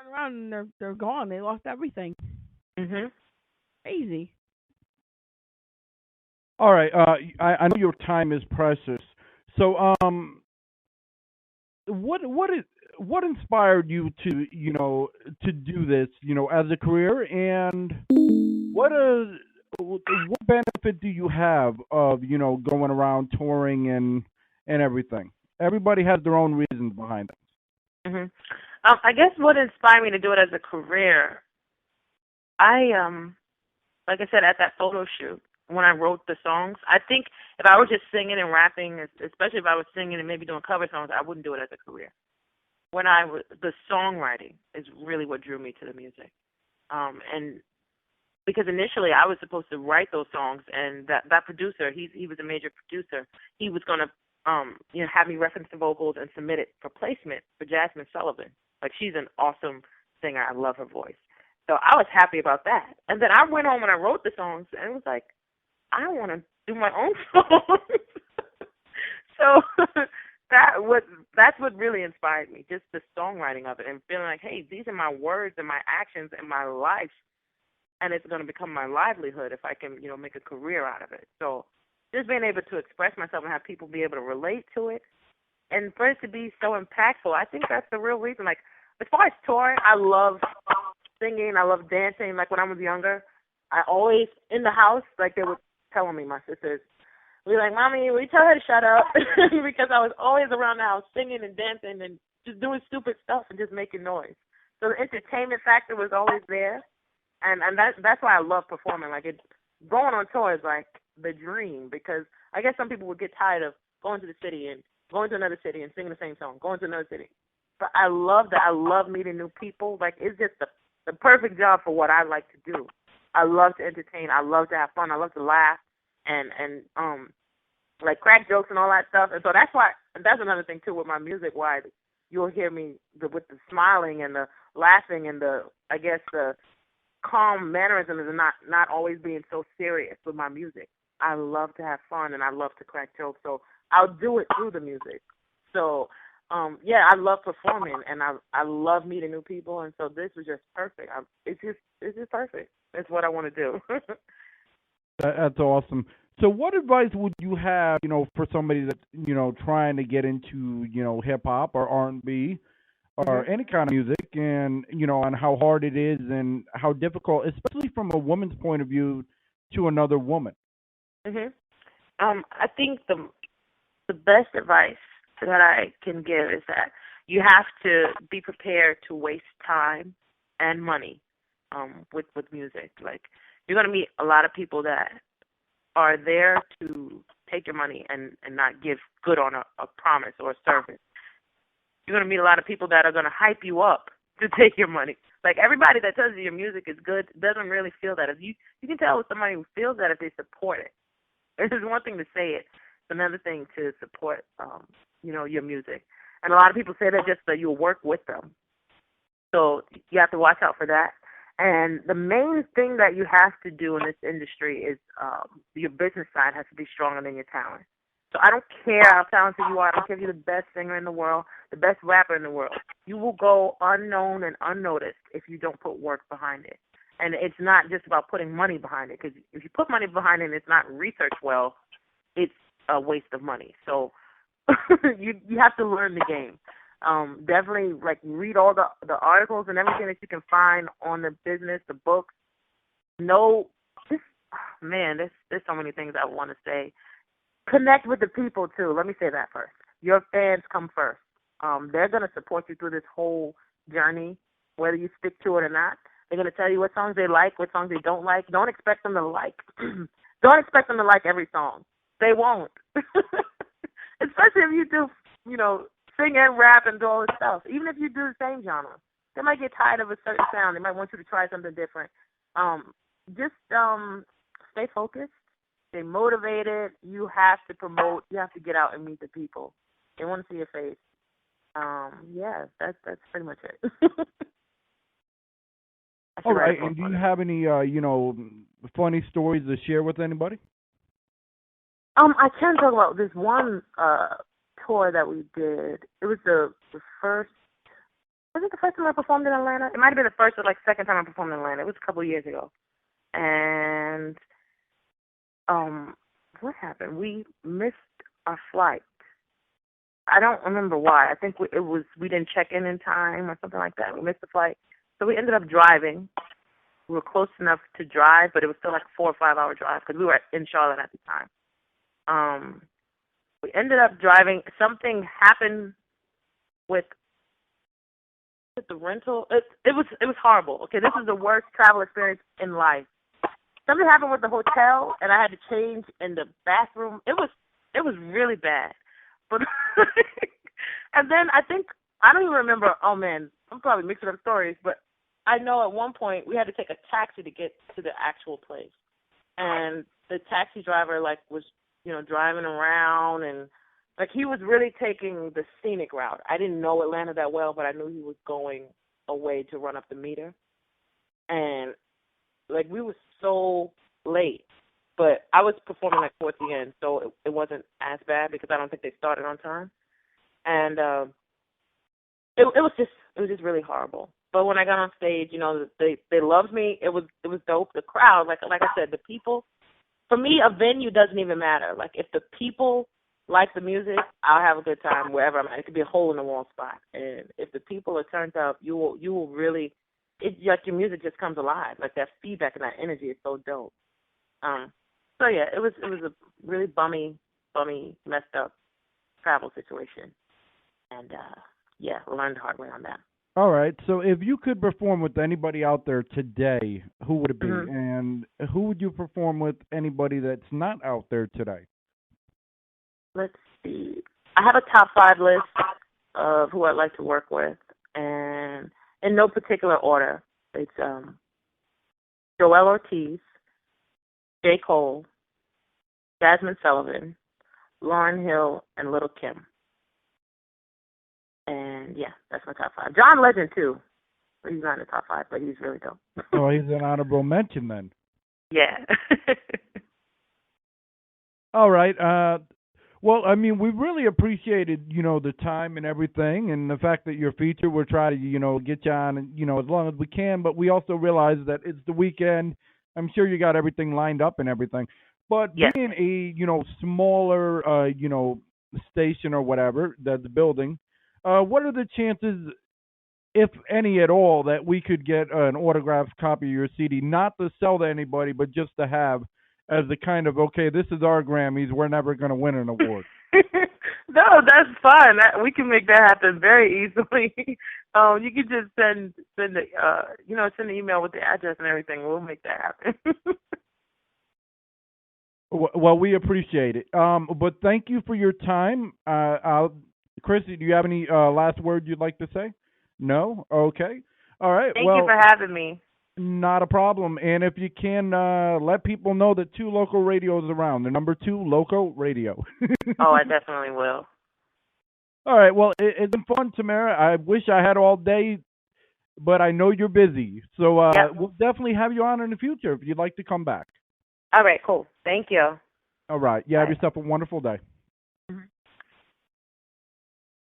turn around and they're gone. They lost everything. Mhm. Crazy. All right. I know your time is precious. So, what inspired you to to do this as a career, and what is what benefit do you have of going around touring and everything? Everybody has their own reasons behind it. Mhm. I guess what inspired me to do it as a career, I like I said at that photo shoot when I wrote the songs, I think if I were just singing and rapping, especially if I was singing and maybe doing cover songs, I wouldn't do it as a career. When I was the songwriting is really what drew me to the music, and because initially I was supposed to write those songs, and that producer, he was a major producer. He was gonna have me reference the vocals and submit it for placement for Jasmine Sullivan. Like she's an awesome singer. I love her voice. So I was happy about that. And then I went home and I wrote the songs, and it was like I want to do my own songs. So that's what really inspired me, just the songwriting of it and feeling like, hey, these are my words and my actions and my life, and it's going to become my livelihood if I can, make a career out of it. So just being able to express myself and have people be able to relate to it, and for it to be so impactful, I think that's the real reason. Like, as far as touring, I love singing, I love dancing. Like, when I was younger, I always, in the house, like, they were telling me, my sisters, we were like, Mommy, will you tell her to shut up? Because I was always around the house singing and dancing and just doing stupid stuff and just making noise. So the entertainment factor was always there. And that's why I love performing. Like, going on tour is like the dream, because I guess some people would get tired of going to the city and going to another city and singing the same song, going to another city. But I love that. I love meeting new people. Like, it's just the perfect job for what I like to do. I love to entertain. I love to have fun. I love to laugh and like crack jokes and all that stuff. And so that's another thing too with my music, why you'll hear me with the smiling and the laughing and the calm mannerisms and not always being so serious with my music. I love to have fun and I love to crack jokes. So I'll do it through the music. So I love performing and I love meeting new people, and so this was just perfect. It's just perfect. It's what I want to do. That's awesome. So, what advice would you have, for somebody that's, trying to get into, hip hop or R&B or any kind of music, and on how hard it is and how difficult, especially from a woman's point of view, to another woman? I think the best advice that I can give is that you have to be prepared to waste time and money with music. Like, you're going to meet a lot of people that are there to take your money and not give good on a promise or a service. You're going to meet a lot of people that are going to hype you up to take your money. Like, everybody that tells you your music is good doesn't really feel that. If you can tell with somebody who feels that if they support it. It's one thing to say it. It's another thing to support, your music. And a lot of people say that just so you'll work with them. So you have to watch out for that. And the main thing that you have to do in this industry is your business side has to be stronger than your talent. So I don't care how talented you are. I don't care if you're the best singer in the world, the best rapper in the world. You will go unknown and unnoticed if you don't put work behind it. And it's not just about putting money behind it, because if you put money behind it and it's not researched well, it's a waste of money. So you have to learn the game. Definitely, like, read all the articles and everything that you can find on the business, the books. There's so many things I want to say. Connect with the people too. Let me say that first. Your fans come first. They're going to support you through this whole journey, whether you stick to it or not. They're going to tell you what songs they like, what songs they don't like. Don't expect them to like. Don't expect them to like every song. They won't. Especially if you do, sing and rap and do all this stuff. Even if you do the same genre, they might get tired of a certain sound. They might want you to try something different. Just stay focused, stay motivated. You have to promote. You have to get out and meet the people. They want to see your face. That's pretty much it. All right, and do you have any, funny stories to share with anybody? I can talk about this one tour that we did. It was the first Was it the first time I performed in Atlanta? It might have been the first or like second time I performed in Atlanta. It was a couple of years ago. And what happened? We missed our flight. I don't remember why. I think we didn't check in time or something like that. We missed the flight, so we ended up driving. We were close enough to drive, but it was still like a 4 or 5 hour drive because we were in Charlotte at the time. We ended up driving. Something happened with the rental. It was horrible. Okay, this is the worst travel experience in life. Something happened with the hotel, and I had to change in the bathroom. It was really bad. But and then I don't even remember. Oh man, I'm probably mixing up stories, but I know at one point we had to take a taxi to get to the actual place, and the taxi driver was driving around, and he was really taking the scenic route. I didn't know Atlanta that well, but I knew he was going away to run up the meter, and we were so late. But I was performing towards the end, so it wasn't as bad because I don't think they started on time, and it was just really horrible. But when I got on stage, they loved me. It was dope. The crowd, like I said, the people. For me, a venue doesn't even matter. If the people like the music, I'll have a good time wherever I'm at. It could be a hole in the wall spot, and if the people are turned up, you will really. It's your music just comes alive. That feedback and that energy is so dope. So yeah, it was a really bummy, messed up travel situation, and learned the hard way on that. All right. So if you could perform with anybody out there today, who would it be? Mm-hmm. And who would you perform with anybody that's not out there today? Let's see. I have a top 5 list of who I'd like to work with, and in no particular order. It's Joel Ortiz, J. Cole, Jasmine Sullivan, Lauryn Hill, and Little Kim. And yeah, that's my top 5. John Legend too. He's not in the top 5, but he's really dope. Oh, he's an honorable mention then. Yeah. All right. Well, I mean, we really appreciated, the time and everything, and the fact that you're featured. We'll try to, get you on, as long as we can. But we also realize that it's the weekend. I'm sure you got everything lined up and everything. But yes. being a, smaller, station or whatever, the building, what are the chances, if any at all, that we could get an autographed copy of your CD, not to sell to anybody, but just to have as the kind of, okay, this is our Grammys, we're never going to win an award? No, that's fine. We can make that happen very easily. You can just send an email with the address and everything. We'll make that happen. Well, we appreciate it. But thank you for your time. Chrissy, do you have any last word you'd like to say? No? Okay. All right. Thank you for having me. Not a problem. And if you can, let people know that 2 local radios around. The number 2 local radio. Oh, I definitely will. All right. Well, it's been fun, Tamara. I wish I had all day, but I know you're busy. So yep. We'll definitely have you on in the future if you'd like to come back. All right. Cool. Thank you. All right. You have yourself a wonderful day. Mm-hmm.